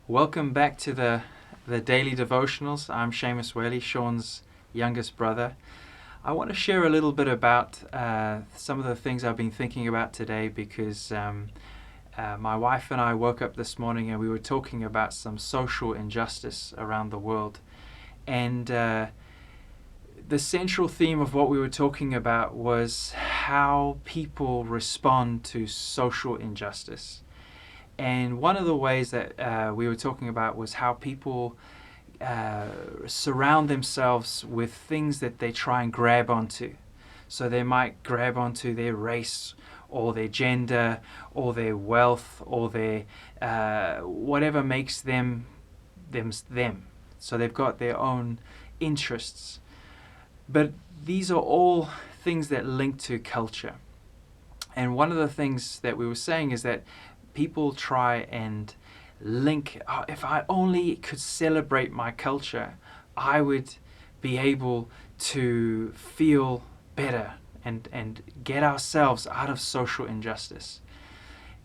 Welcome back to the daily devotionals. I'm Seamus Whaley, Sean's youngest brother. I want to share a little bit about some of the things I've been thinking about today because my wife and I woke up this morning and we were talking about some social injustice around the world. And the central theme of what we were talking about was how people respond to social injustice. And one of the ways that we were talking about was how people surround themselves with things that they try and grab onto. So they might grab onto their race or their gender or their wealth or their whatever makes them. So they've got their own interests. But these are all things that link to culture. And one of the things that we were saying is that people try and link, oh, if I only could celebrate my culture, I would be able to feel better and get ourselves out of social injustice.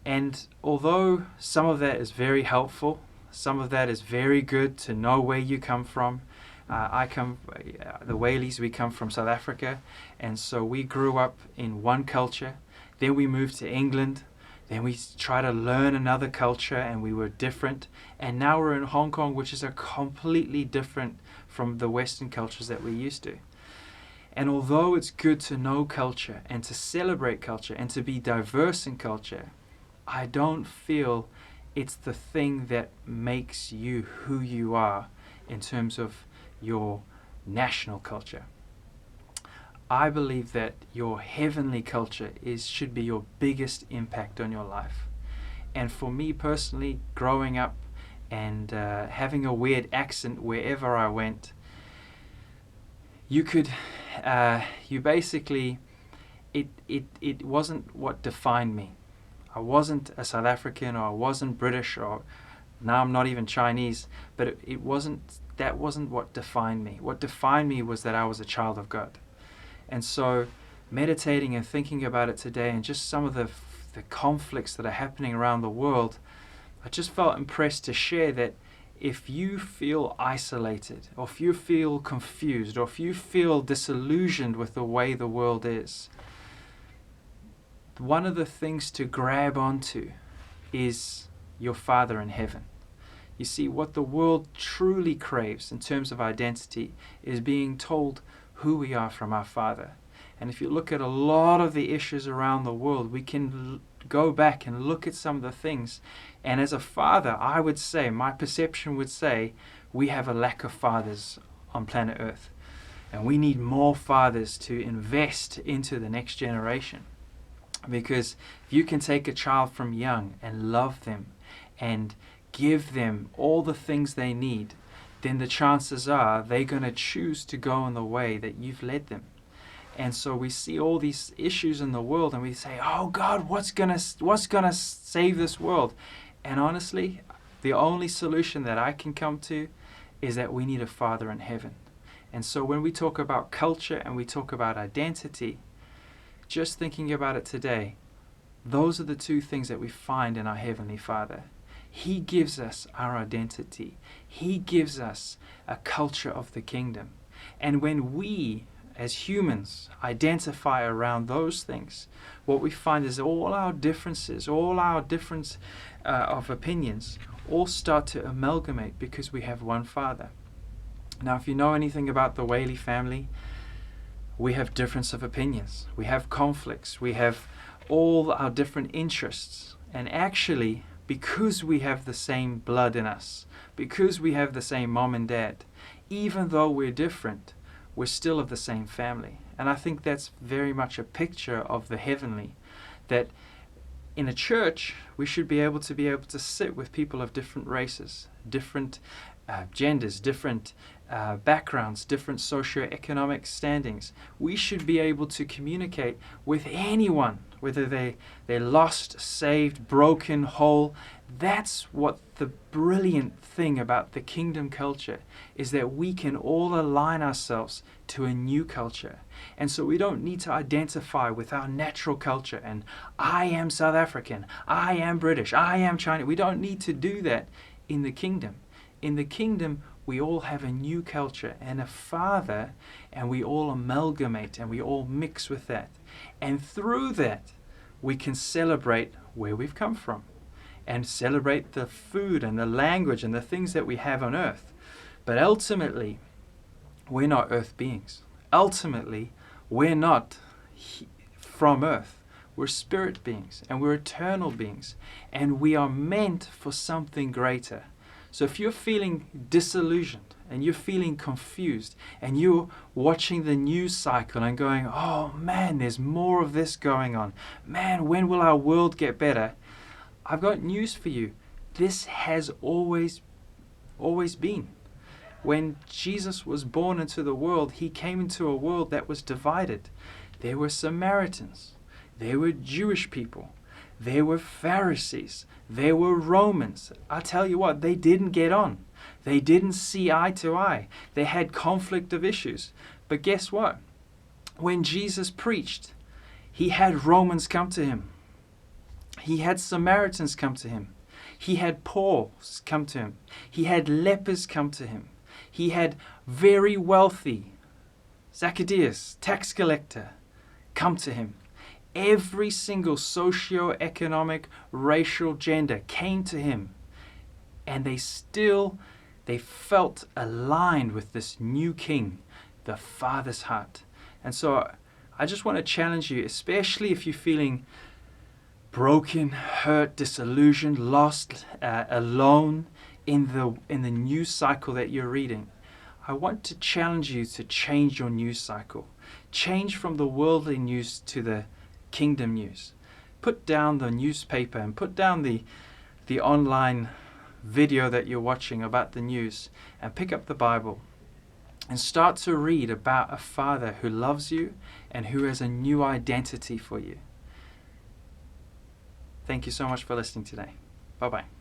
And although some of that is very helpful, some of that is very good to know where you come from. The Whaleys, we come from South Africa, and so we grew up in one culture. Then we moved to England. Then we tried to learn another culture and we were different. And now we're in Hong Kong, which is a completely different from the Western cultures that we're used to. And although it's good to know culture and to celebrate culture and to be diverse in culture, I don't feel it's the thing that makes you who you are in terms of your national culture. I believe that your heavenly culture should be your biggest impact on your life. And for me personally, growing up and having a weird accent wherever I went, you basically, it wasn't what defined me. I wasn't a South African, or I wasn't British, or now I'm not even Chinese, but that wasn't what defined me. What defined me was that I was a child of God. And so meditating and thinking about it today and just some of the conflicts that are happening around the world, I just felt impressed to share that if you feel isolated, or if you feel confused, or if you feel disillusioned with the way the world is, one of the things to grab onto is your Father in heaven. You see, what the world truly craves in terms of identity is being told who we are from our Father. And if you look at a lot of the issues around the world, we can go back and look at some of the things. And as a father, I would say, my perception would say, we have a lack of fathers on planet Earth. And we need more fathers to invest into the next generation. Because if you can take a child from young and love them and give them all the things they need, then the chances are they're going to choose to go in the way that you've led them. And so we see all these issues in the world and we say, oh God, what's going to save this world? And honestly, the only solution that I can come to is that we need a Father in heaven. And so when we talk about culture and we talk about identity, just thinking about it today, those are the two things that we find in our Heavenly Father. He gives us our identity. He gives us a culture of the kingdom. And when we, as humans, identify around those things, what we find is all our differences, all our difference of opinions, all start to amalgamate because we have one Father. Now, if you know anything about the Whaley family, we have difference of opinions. We have conflicts. We have all our different interests. And actually, because we have the same blood in us, because we have the same mom and dad, even though we're different, we're still of the same family. And I think that's very much a picture of the heavenly, that in a church, we should be able to sit with people of different races, different genders, different backgrounds, different socioeconomic standings. We should be able to communicate with anyone, whether they're lost, saved, broken, whole. That's what the brilliant thing about the kingdom culture is, that we can all align ourselves to a new culture. And so we don't need to identify with our natural culture and I am South African, I am British, I am Chinese. We don't need to do that. in the kingdom. In the kingdom, we all have a new culture and a father, and we all amalgamate and we all mix with that. And through that, we can celebrate where we've come from and celebrate the food and the language and the things that we have on earth. But ultimately, we're not earth beings. Ultimately, we're not from earth. We're spirit beings and we're eternal beings, and we are meant for something greater. So if you're feeling disillusioned and you're feeling confused and you're watching the news cycle and going, oh man, there's more of this going on. Man, when will our world get better? I've got news for you. This has always been. When Jesus was born into the world, he came into a world that was divided. There were Samaritans. There were Jewish people. There were Pharisees. There were Romans. I tell you what, they didn't get on. They didn't see eye to eye. They had conflict of issues. But guess what? When Jesus preached, he had Romans come to him. He had Samaritans come to him. He had Pauls come to him. He had lepers come to him. He had very wealthy Zacchaeus, tax collector, come to him. Every single socio-economic, racial gender came to him, and they felt aligned with this new king, the Father's heart. And so I just want to challenge you, especially if you're feeling broken, hurt, disillusioned, lost, alone in the news cycle that you're reading. I want to challenge you to change your news cycle. Change from the worldly news to the kingdom news. Put down the newspaper and put down the online video that you're watching about the news, and pick up the Bible and start to read about a Father who loves you and who has a new identity for you. Thank you so much for listening today. Bye-bye.